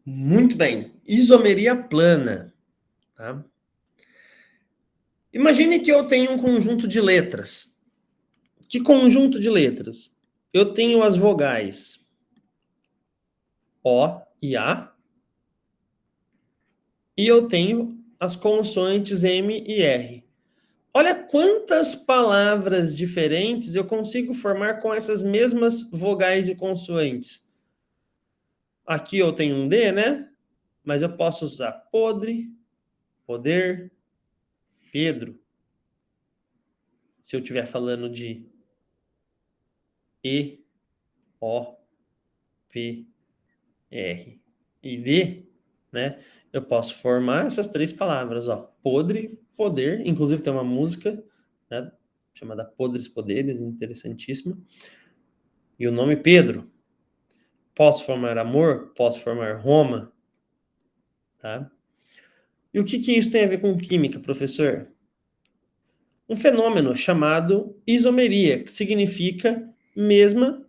Muito bem. Isomeria plana, tá? Imagine que eu tenho um conjunto de letras. Que conjunto de letras? Eu tenho as vogais O e A, e eu tenho as consoantes M e R. Olha quantas palavras diferentes eu consigo formar com essas mesmas vogais e consoantes. Aqui eu tenho um D, né? Mas eu posso usar podre, poder, Pedro. Se eu estiver falando de E, O, P, R e D, né? Eu posso formar essas três palavras, ó. Podre, poder. Inclusive tem uma música, né, chamada Podres Poderes, interessantíssima. E o nome Pedro. Posso formar amor? Posso formar Roma? Tá? E o que isso tem a ver com química, professor? Um fenômeno chamado isomeria, que significa mesma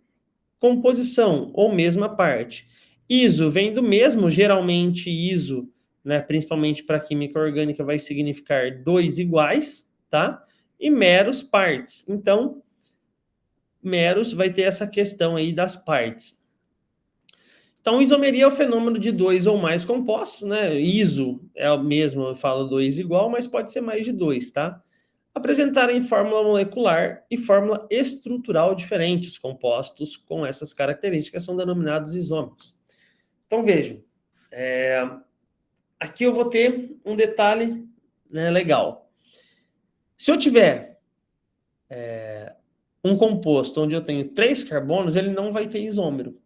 composição ou mesma parte. Iso vem do mesmo, geralmente iso, né, principalmente para química orgânica, vai significar dois iguais, tá? E meros partes. Então, meros vai ter essa questão aí das partes. Então, isomeria é o fenômeno de dois ou mais compostos, né? Iso é o mesmo, eu falo dois igual, mas pode ser mais de dois, tá? Apresentarem fórmula molecular e fórmula estrutural diferentes. Compostos com essas características são denominados isômeros. Então, vejam, aqui eu vou ter um detalhe, né, legal. Se eu tiver um composto onde eu tenho 3 carbonos, ele não vai ter isômero.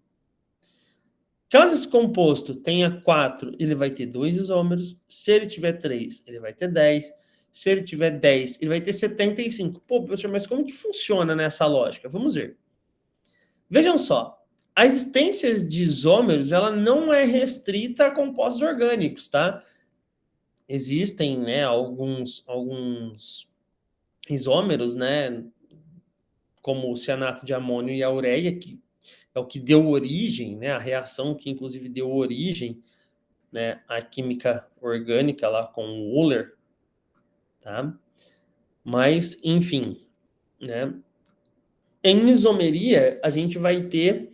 Caso esse composto tenha 4, ele vai ter 2 isômeros. Se ele tiver 3, ele vai ter 10. Se ele tiver 10, ele vai ter 75. Pô, professor, mas como que funciona nessa lógica? Vamos ver. Vejam só, a existência de isômeros, ela não é restrita a compostos orgânicos, tá? Existem, né, alguns isômeros, né, como o cianato de amônio e a ureia, que é o que deu origem, né, a reação que inclusive deu origem, né, à química orgânica lá com o Wöhler, tá? Mas, enfim, né, em isomeria a gente vai ter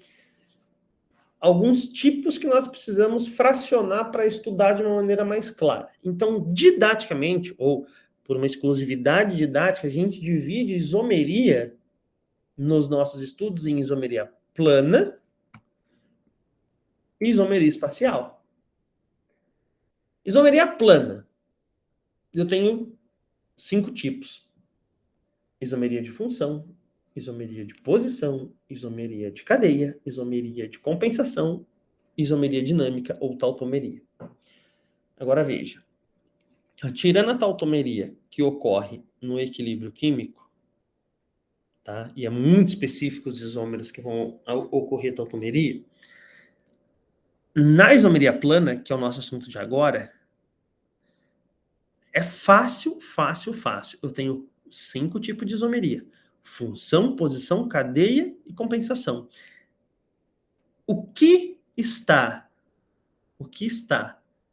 alguns tipos que nós precisamos fracionar para estudar de uma maneira mais clara. Então, didaticamente, ou por uma exclusividade didática, a gente divide isomeria nos nossos estudos em isomeria plana e isomeria espacial. Isomeria plana, eu tenho 5 tipos. Isomeria de função, isomeria de posição, isomeria de cadeia, isomeria de compensação, isomeria dinâmica ou tautomeria. Agora veja, tirando a tautomeria que ocorre no equilíbrio químico, tá? E é muito específico os isômeros que vão ocorrer tautomeria, na isomeria plana, que é o nosso assunto de agora, é fácil. Eu tenho 5 tipos de isomeria: função, posição, cadeia e compensação. O que está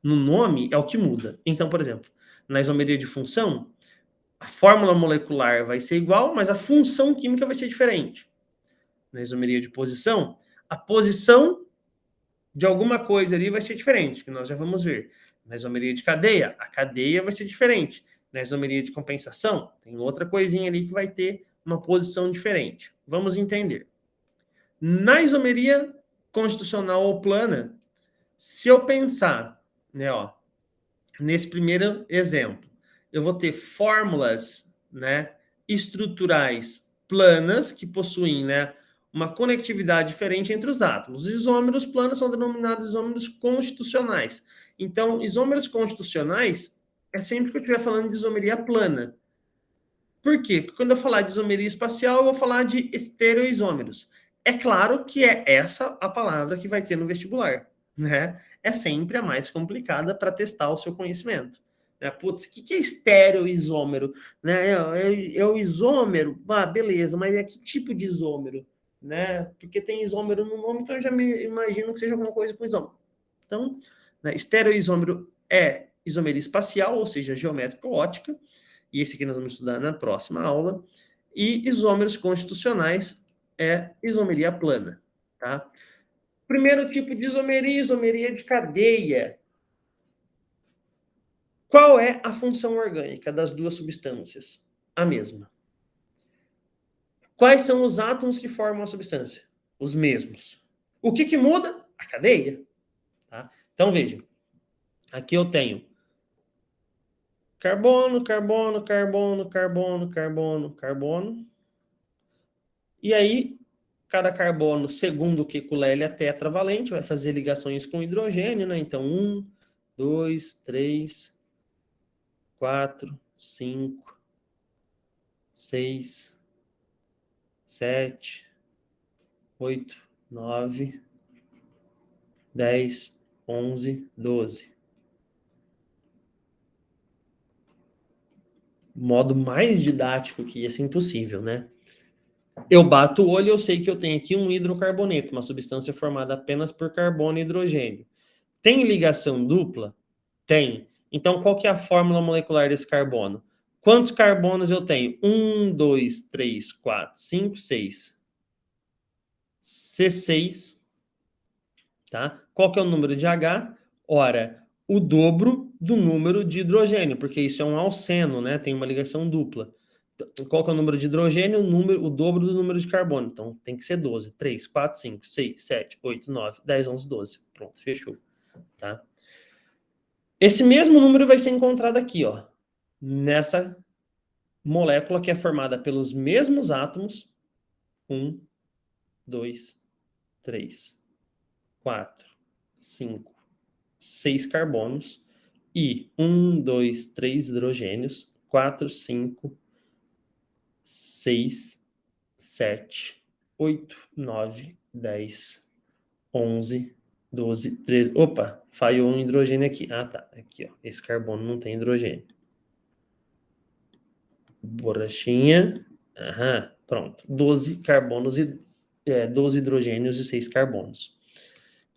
no nome é o que muda. Então, por exemplo, na isomeria de função, a fórmula molecular vai ser igual, mas a função química vai ser diferente. Na isomeria de posição, a posição de alguma coisa ali vai ser diferente, que nós já vamos ver. Na isomeria de cadeia, a cadeia vai ser diferente. Na isomeria de compensação, tem outra coisinha ali que vai ter uma posição diferente. Vamos entender. Na isomeria constitucional ou plana, se eu pensar, né, ó, nesse primeiro exemplo, eu vou ter fórmulas, né, estruturais planas que possuem, né, uma conectividade diferente entre os átomos. Os isômeros planos são denominados isômeros constitucionais. Então, isômeros constitucionais é sempre que eu estiver falando de isomeria plana. Por quê? Porque quando eu falar de isomeria espacial, eu vou falar de estereoisômeros. É claro que é essa a palavra que vai ter no vestibular, né? É sempre a mais complicada para testar o seu conhecimento. Né? Putz, o que é estereoisômero? Né? É o isômero? Ah, beleza, mas é que tipo de isômero? Né? Porque tem isômero no nome, então eu já me imagino que seja alguma coisa com isômero. Então, né, estereoisômero é isomeria espacial, ou seja, geométrico-ótica, e esse aqui nós vamos estudar na próxima aula, e isômeros constitucionais é isomeria plana, tá? Primeiro tipo de isomeria, isomeria de cadeia. Qual é a função orgânica das duas substâncias? A mesma. Quais são os átomos que formam a substância? Os mesmos. O que muda? A cadeia. Tá? Então, vejam. Aqui eu tenho carbono, carbono, carbono, carbono, carbono, carbono. E aí, cada carbono, segundo o Kekulé, é tetravalente, vai fazer ligações com hidrogênio, né? Então, 1, 2, 3, 4, 5, 6, 7, 8, 9, 10, 11, 12. Modo mais didático que isso é impossível, né? Eu bato o olho e eu sei que eu tenho aqui um hidrocarboneto, uma substância formada apenas por carbono e hidrogênio. Tem ligação dupla? Tem. Então, qual que é a fórmula molecular desse carbono? Quantos carbonos eu tenho? 1, 2, 3, 4, 5, 6. C6. Tá? Qual que é o número de H? Ora, o dobro do número de hidrogênio, porque isso é um alceno, né? Tem uma ligação dupla. Qual que é o número de hidrogênio? O dobro do número de carbono. Então, tem que ser 12. 3, 4, 5, 6, 7, 8, 9, 10, 11, 12. Pronto, fechou. Tá? Esse mesmo número vai ser encontrado aqui, ó, nessa molécula que é formada pelos mesmos átomos. 1, 2, 3, 4, 5, 6 carbonos e 1, 2, 3 hidrogênios, 4, 5, 6, 7, 8, 9, 10, 11, 12, 13. Opa, falhou um hidrogênio aqui. Ah, tá. Aqui, ó. Esse carbono não tem hidrogênio. Borrachinha. Aham, pronto. 12 carbonos e 12 hidrogênios e 6 carbonos.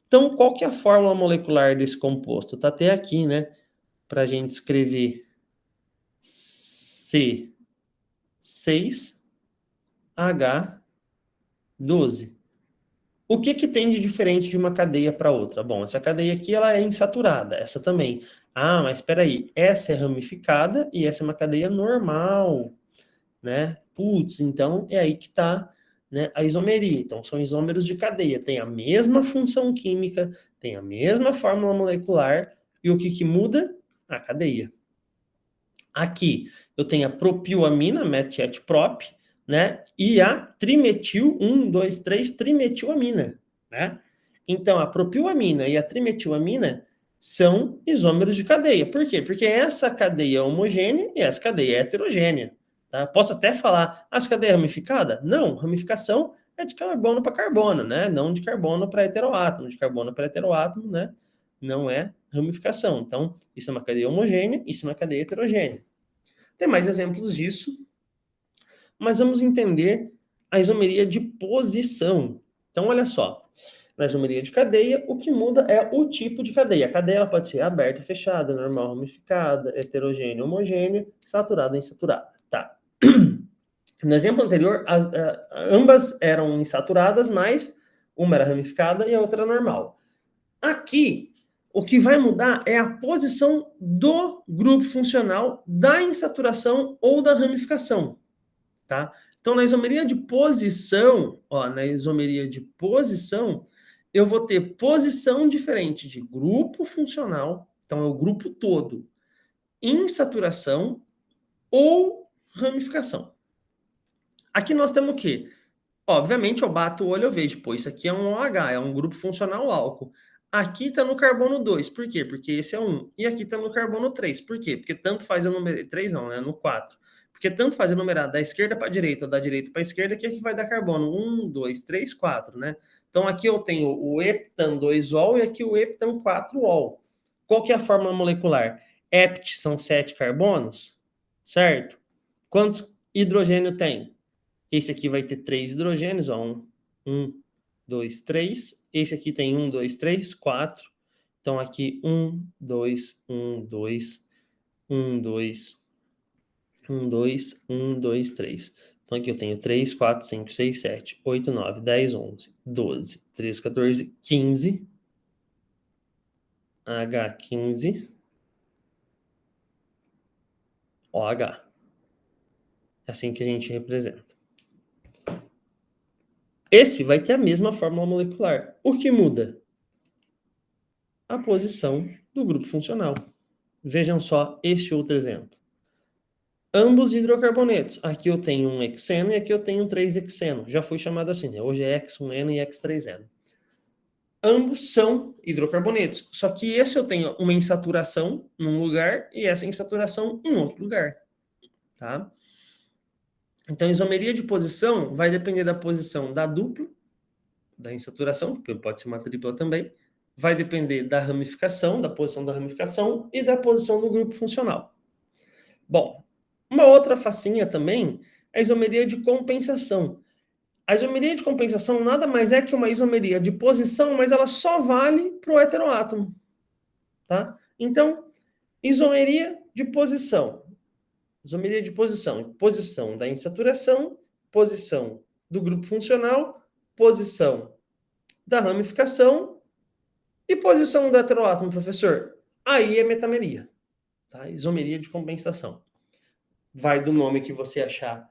Então, qual que é a fórmula molecular desse composto? Tá até aqui, né? Para a gente escrever C6H12. O que tem de diferente de uma cadeia para outra? Bom, essa cadeia aqui ela é insaturada, essa também. Ah, mas espera aí, essa é ramificada e essa é uma cadeia normal, né? Putz, então é aí que está, né, a isomeria. Então são isômeros de cadeia, tem a mesma função química, tem a mesma fórmula molecular e o que muda? A cadeia. Aqui eu tenho a propilamina, MET-ET-PROP, né? E a trimetil, 1, 2, 3, trimetilamina, né? Então, a propilamina e a trimetilamina são isômeros de cadeia. Por quê? Porque essa cadeia é homogênea e essa cadeia é heterogênea. Tá? Posso até falar, essa cadeia é ramificada? Não, ramificação é de carbono para carbono, né? Não de carbono para heteroátomo. De carbono para heteroátomo, né? Não é ramificação. Então, isso é uma cadeia homogênea, isso é uma cadeia heterogênea. Tem mais exemplos disso, mas vamos entender a isomeria de posição. Então, olha só, na isomeria de cadeia, o que muda é o tipo de cadeia. A cadeia ela pode ser aberta e fechada, normal, ramificada, heterogênea, homogênea, saturada e insaturada. Tá. No exemplo anterior, ambas eram insaturadas, mas uma era ramificada e a outra era normal. Aqui, o que vai mudar é a posição do grupo funcional da insaturação ou da ramificação, tá? Então, na isomeria de posição, eu vou ter posição diferente de grupo funcional, então é o grupo todo, insaturação ou ramificação. Aqui nós temos o quê? Obviamente, eu bato o olho e vejo, pô, isso aqui é um OH, é um grupo funcional álcool. Aqui está no carbono 2, por quê? Porque esse é 1. E aqui está no carbono 3, por quê? Porque tanto faz a numerar... 3 não, né? No 4. Porque tanto faz a numerar da esquerda para a direita ou da direita para a esquerda, que aqui vai dar carbono 1, 2, 3, 4, né? Então aqui eu tenho o heptan 2-ol e aqui o heptan 4-ol. Qual que é a fórmula molecular? Hept são 7 carbonos, certo? Quantos hidrogênio tem? Esse aqui vai ter 3 hidrogênios, ó, 1, 2, 3. Esse aqui tem 1, 2, 3, 4. Então, aqui 1, 2, 1, 2, 1, 2, 1, 2, 1, 2, 3. Então, aqui eu tenho 3, 4, 5, 6, 7, 8, 9, 10, 11, 12, 13, 14, 15. H15, OH. É assim que a gente representa. Esse vai ter a mesma fórmula molecular. O que muda? A posição do grupo funcional. Vejam só este outro exemplo. Ambos hidrocarbonetos. Aqui eu tenho um hexeno e aqui eu tenho um 3-hexeno. Já foi chamado assim, né? Hoje é X1N e X3N. Ambos são hidrocarbonetos. Só que esse eu tenho uma insaturação num lugar e essa insaturação em outro lugar. Tá? Então, a isomeria de posição vai depender da posição da dupla, da insaturação, porque pode ser uma tripla também, vai depender da ramificação, da posição da ramificação e da posição do grupo funcional. Bom, uma outra facinha também é a isomeria de compensação. A isomeria de compensação nada mais é que uma isomeria de posição, mas ela só vale para o heteroátomo. Tá? Então, isomeria de posição. Isomeria de posição. Posição da insaturação, posição do grupo funcional, posição da ramificação e posição do heteroátomo, professor. Aí é metameria. Tá? Isomeria de compensação. Vai do nome que você achar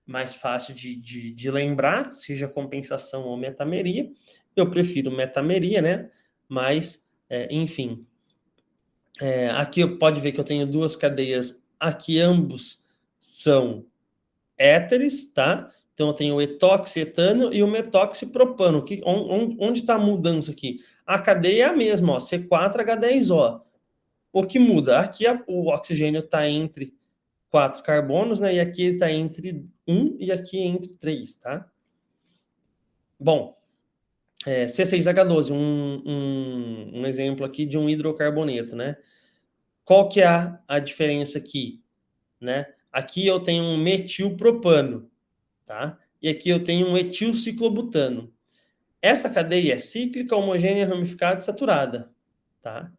mais fácil de lembrar, seja compensação ou metameria. Eu prefiro metameria, né? Mas, enfim. Aqui pode ver que eu tenho duas cadeias. Aqui ambos são éteres, tá? Então eu tenho o etoxietano e o metoxipropano. Onde está a mudança aqui? A cadeia é a mesma, ó, C4H10O. O que muda? Aqui o oxigênio está entre 4 carbonos, né? E aqui ele está entre 1 e aqui entre 3, tá? Bom, C6H12, um exemplo aqui de um hidrocarboneto, né? Qual que é a diferença aqui, né? Aqui eu tenho um metilpropano, tá? E aqui eu tenho um etilciclobutano. Essa cadeia é cíclica, homogênea, ramificada e saturada, tá?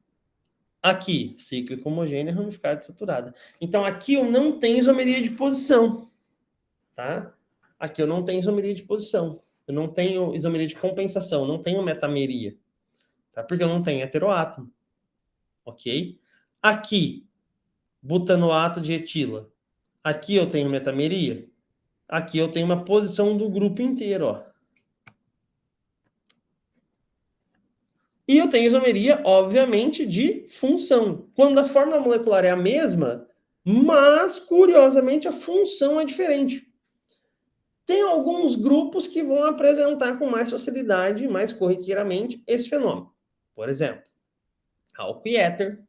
Aqui, cíclica, homogênea, ramificada e saturada. Então, aqui eu não tenho isomeria de posição, tá? Aqui eu não tenho isomeria de posição. Eu não tenho isomeria de compensação, não tenho metameria, tá? Porque eu não tenho heteroátomo, ok? Aqui, butanoato de etila. Aqui eu tenho metameria. Aqui eu tenho uma posição do grupo inteiro, ó. E eu tenho isomeria, obviamente, de função. Quando a fórmula molecular é a mesma, mas, curiosamente, a função é diferente. Tem alguns grupos que vão apresentar com mais facilidade, mais corriqueiramente, esse fenômeno. Por exemplo, álcool e éter,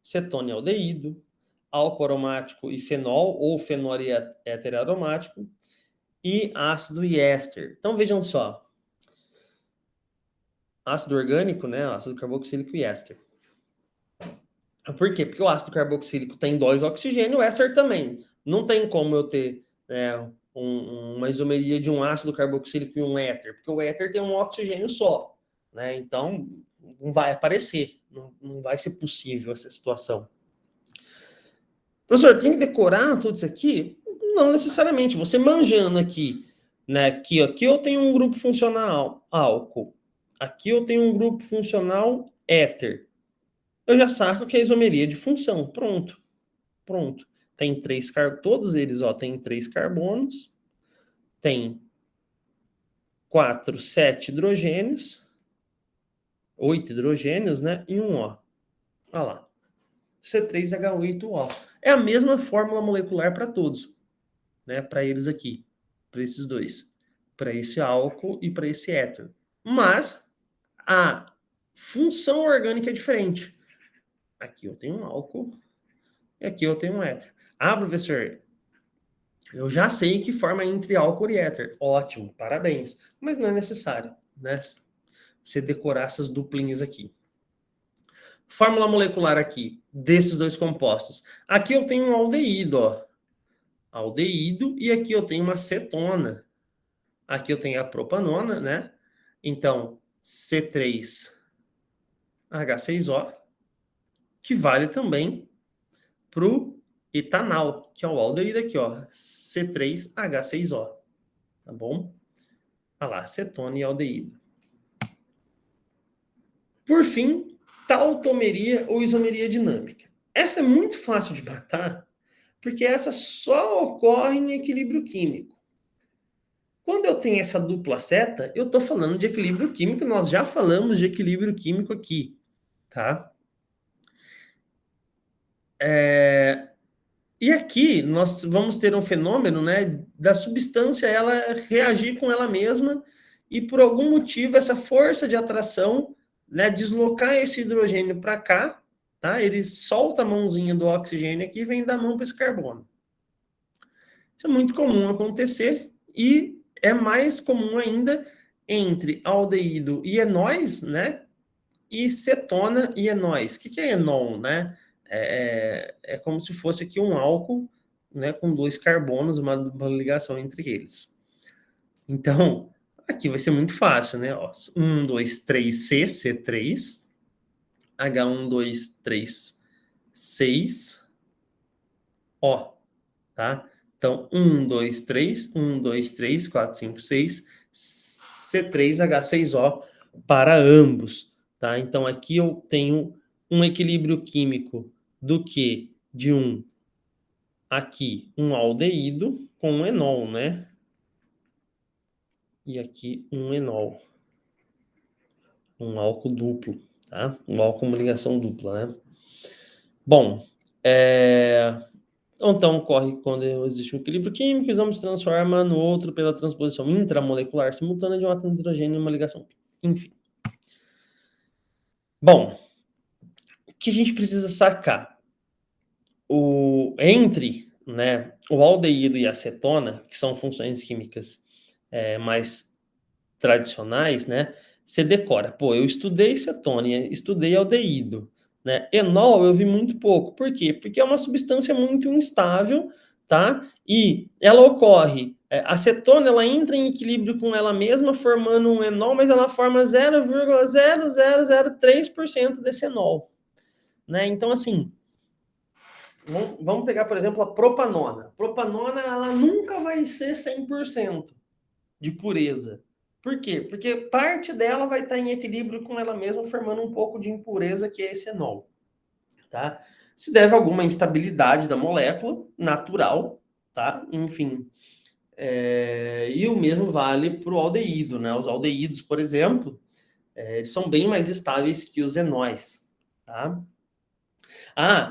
cetona e aldeído, álcool aromático e fenol, ou fenol e éter aromático, e ácido e éster. Então, vejam só. Ácido orgânico, né? Ácido carboxílico e éster. Por quê? Porque o ácido carboxílico tem 2 oxigênios, o éster também. Não tem como eu ter uma isomeria de um ácido carboxílico e um éter, porque o éter tem um oxigênio só, né? Então, não vai aparecer, não vai ser possível essa situação. Professor, tem que decorar tudo isso aqui? Não necessariamente. Você manjando aqui, né? Aqui eu tenho um grupo funcional álcool. Aqui eu tenho um grupo funcional éter. Eu já saco que é isomeria de função. Pronto. Tem 3 todos eles, ó, tem 3 carbonos, tem 4, 7 hidrogênios, 8 hidrogênios, né? E um O. Olha lá. C3H8O. É a mesma fórmula molecular para todos, né? Para eles aqui, para esses dois, para esse álcool e para esse éter. Mas a função orgânica é diferente. Aqui eu tenho um álcool e aqui eu tenho um éter. Ah, professor, eu já sei que forma entre álcool e éter. Ótimo, parabéns. Mas não é necessário, né? Você decorar essas duplinhas aqui. Fórmula molecular aqui, desses dois compostos. Aqui eu tenho um aldeído, ó. Aldeído, e aqui eu tenho uma cetona. Aqui eu tenho a propanona, né? Então, C3 H6O, que vale também para o etanal, que é o aldeído aqui, ó, C3H6O, tá bom? Olha lá, cetona e aldeído. Por fim, tautomeria ou isomeria dinâmica. Essa é muito fácil de matar, porque essa só ocorre em equilíbrio químico. Quando eu tenho essa dupla seta, eu estou falando de equilíbrio químico, nós já falamos de equilíbrio químico aqui, tá? E aqui nós vamos ter um fenômeno, né, da substância ela reagir com ela mesma e por algum motivo essa força de atração, né, deslocar esse hidrogênio para cá, tá? Ele solta a mãozinha do oxigênio aqui e vem dar mão para esse carbono. Isso é muito comum acontecer e é mais comum ainda entre aldeído e enóis, né? E cetona e enóis. O que é enol, né? É como se fosse aqui um álcool, né, com 2 carbonos, uma ligação entre eles. Então, aqui vai ser muito fácil, né? Ó, 1, 2, 3, C, C3, H1, 2, 3, 6, O, tá? Então, 1, 2, 3, 1, 2, 3, 4, 5, 6, C3H6O para ambos, tá? Então, aqui eu tenho um equilíbrio químico do que de aqui um aldeído com um enol, né? E aqui um enol, um álcool duplo, tá? Um álcool com ligação dupla, né? Bom, então ocorre quando existe um equilíbrio químico, o isômero se transforma no outro pela transposição intramolecular simultânea de um átomo de hidrogênio em uma ligação. Enfim. Bom, o que a gente precisa sacar? Entre, né, o aldeído e a acetona, que são funções químicas mais tradicionais, né? Você decora, pô, eu estudei cetona, estudei aldeído, né? Enol eu vi muito pouco. Por quê? Porque é uma substância muito instável, tá? E ela ocorre, a cetona ela entra em equilíbrio com ela mesma, formando um enol, mas ela forma 0,0003% desse enol, né? Então, assim, vamos pegar, por exemplo, a propanona. A propanona, ela nunca vai ser 100% de pureza. Por quê? Porque parte dela vai estar em equilíbrio com ela mesma, formando um pouco de impureza, que é esse enol. Tá? Se deve a alguma instabilidade da molécula, natural, tá? Enfim. E o mesmo vale para o aldeído, né? Os aldeídos, por exemplo, eles são bem mais estáveis que os enóis, tá?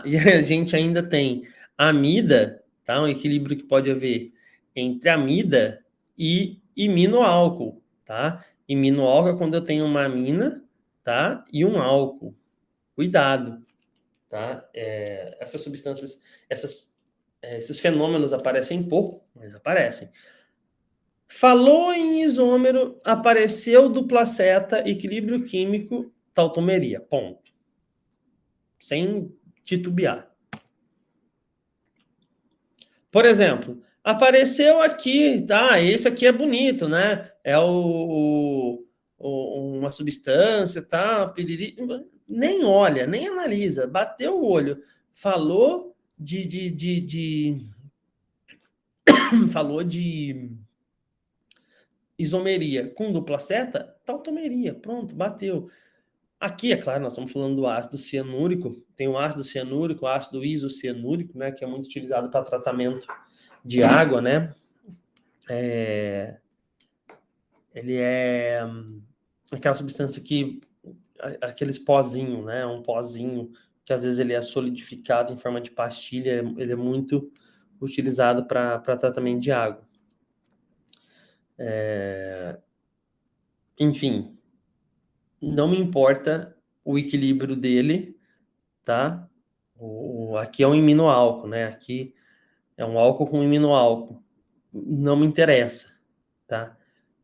E a gente ainda tem amida, tá? Um equilíbrio que pode haver entre amida e iminoálcool, tá? Iminoálcool é quando eu tenho uma amina, tá? E um álcool. Cuidado, tá? Essas substâncias, esses fenômenos aparecem pouco, mas aparecem. Falou em isômero, apareceu dupla seta, equilíbrio químico, tautomeria. Ponto. Sem titubear. Por exemplo, apareceu aqui, tá? Esse aqui é bonito, né? É uma substância, tá? Piriri, nem olha, nem analisa, bateu o olho, falou falou de isomeria com dupla seta, tautomeria, pronto, bateu. Aqui, é claro, nós estamos falando do ácido cianúrico, tem o ácido cianúrico, o ácido isocianúrico, né, que é muito utilizado para tratamento de água, né? Ele é aquela substância que aqueles pozinho, né? Um pozinho que às vezes ele é solidificado em forma de pastilha, ele é muito utilizado para tratamento de água. Enfim, não me importa o equilíbrio dele, tá? Aqui é um iminoálcool, né? Aqui é um álcool com iminoálcool. Não me interessa, tá?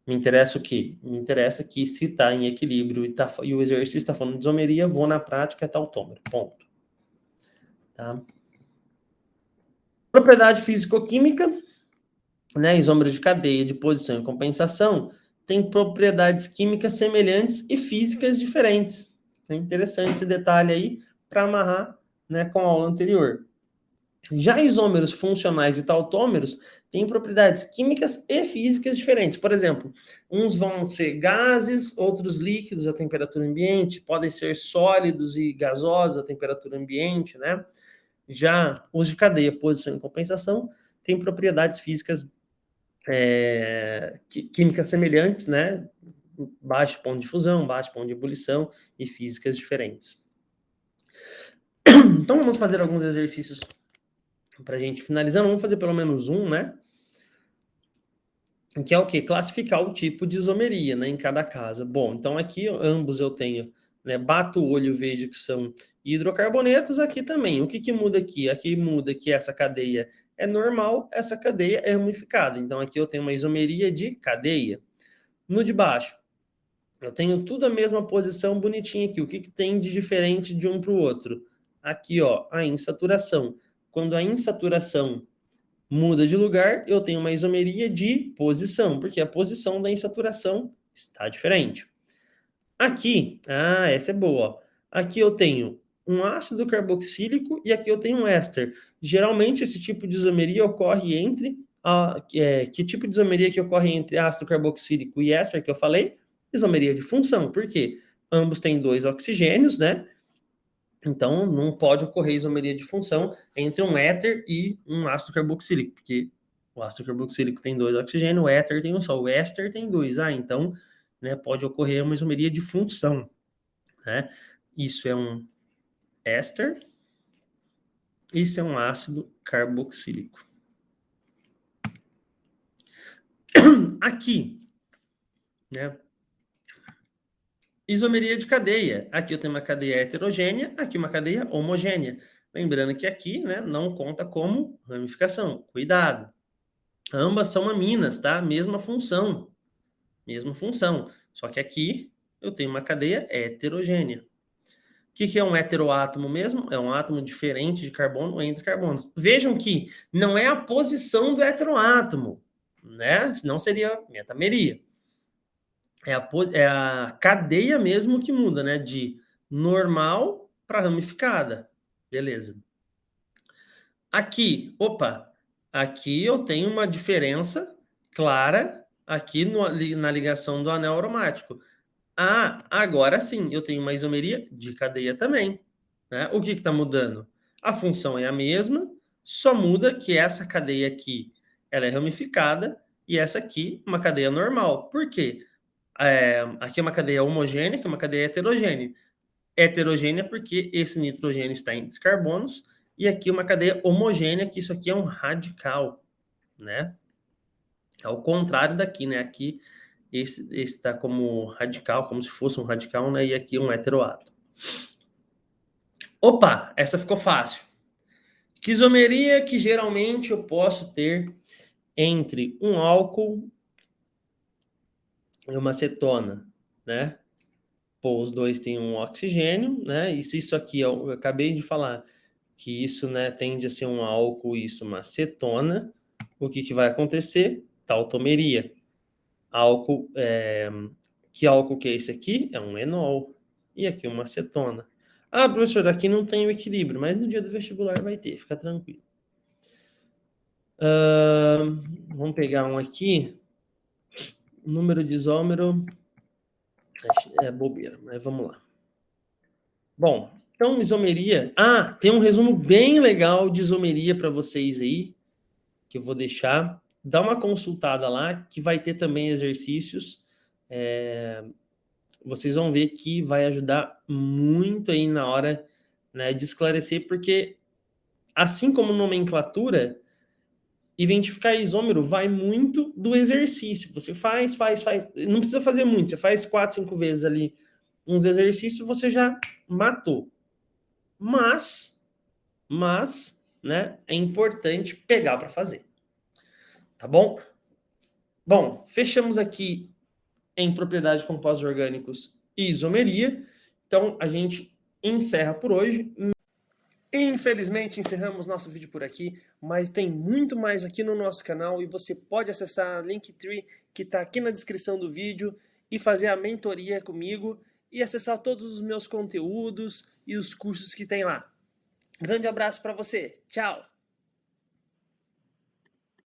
Me interessa o quê? Me interessa que se está em equilíbrio e o exercício está falando de isomeria, vou na prática é tautômero. Ponto. Tá? Propriedade físico-química, né? Isômero de cadeia, de posição e compensação, tem propriedades químicas semelhantes e físicas diferentes. É interessante esse detalhe aí para amarrar, né, com a aula anterior. Já isômeros funcionais e tautômeros têm propriedades químicas e físicas diferentes. Por exemplo, uns vão ser gases, outros líquidos à temperatura ambiente, podem ser sólidos e gasosos à temperatura ambiente, né? Já os de cadeia, posição e compensação têm propriedades físicas químicas semelhantes, né? Baixo ponto de fusão, baixo ponto de ebulição e físicas diferentes. Então vamos fazer alguns exercícios para a gente finalizando. Vamos fazer pelo menos um, né? Que é o quê? Classificar o tipo de isomeria, né, em cada caso. Bom, então aqui ambos eu tenho, né, bato o olho, vejo que são hidrocarbonetos, aqui também. O que que muda aqui? Aqui muda que essa cadeia é normal, essa cadeia é ramificada. Então aqui eu tenho uma isomeria de cadeia. No de baixo, eu tenho tudo a mesma posição bonitinha aqui. O que que tem de diferente de um para o outro? Aqui, ó, a insaturação. Quando a insaturação muda de lugar, eu tenho uma isomeria de posição, porque a posição da insaturação está diferente. Aqui, essa é boa. Ó. Aqui eu tenho um ácido carboxílico e aqui eu tenho um éster. Geralmente esse tipo de isomeria ocorre entre que tipo de isomeria que ocorre entre ácido carboxílico e éster que eu falei? Isomeria de função. Por quê? Ambos têm 2 oxigênios, né? Então, não pode ocorrer isomeria de função entre um éter e um ácido carboxílico, porque o ácido carboxílico tem 2 oxigênios, o éter tem um só, o éster tem 2. Então, né, pode ocorrer uma isomeria de função. Né? Isso é um éster, isso é um ácido carboxílico. Aqui, né? Isomeria de cadeia. Aqui eu tenho uma cadeia heterogênea, aqui uma cadeia homogênea. Lembrando que aqui, né, não conta como ramificação. Cuidado. Ambas são aminas, tá? Mesma função. Mesma função. Só que aqui eu tenho uma cadeia heterogênea. O que é um heteroátomo mesmo? É um átomo diferente de carbono entre carbonos. Vejam que não é a posição do heteroátomo, né? Senão seria metameria. É a cadeia mesmo que muda, né? De normal para ramificada. Beleza. Aqui, aqui eu tenho uma diferença clara aqui na ligação do anel aromático. Agora sim, eu tenho uma isomeria de cadeia também. Né? O que está mudando? A função é a mesma, só muda que essa cadeia aqui ela é ramificada e essa aqui uma cadeia normal. Por quê? Aqui é uma cadeia homogênea, que é uma cadeia heterogênea. Heterogênea porque esse nitrogênio está entre carbonos, e aqui uma cadeia homogênea, que isso aqui é um radical, né? Ao contrário daqui, né? Aqui esse está como radical, como se fosse um radical, né? E aqui um heteroátomo. Essa ficou fácil. Que isomeria que geralmente eu posso ter entre um álcool e uma cetona, né? Pô, os dois têm um oxigênio, né? E se isso aqui, eu acabei de falar que isso, né, tende a ser um álcool, isso uma cetona, o que vai acontecer? Tautomeria. Que álcool que é esse aqui? É um enol. E aqui uma acetona. Professor, aqui não tem o equilíbrio, mas no dia do vestibular vai ter, fica tranquilo. Vamos pegar um aqui. Número de isômero. É bobeira, mas vamos lá. Bom, então isomeria. Tem um resumo bem legal de isomeria para vocês aí, que eu vou deixar. Dá uma consultada lá, que vai ter também exercícios. Vocês vão ver que vai ajudar muito aí na hora, né, de esclarecer, porque assim como nomenclatura, identificar isômero vai muito do exercício. Você faz. Não precisa fazer muito, você faz 4, 5 vezes ali uns exercícios, você já matou. Mas, né, é importante pegar para fazer. Tá bom? Bom, fechamos aqui em propriedades de compostos orgânicos e isomeria. Então, a gente encerra por hoje. Infelizmente, encerramos nosso vídeo por aqui, mas tem muito mais aqui no nosso canal e você pode acessar a Linktree que está aqui na descrição do vídeo e fazer a mentoria comigo e acessar todos os meus conteúdos e os cursos que tem lá. Grande abraço para você. Tchau!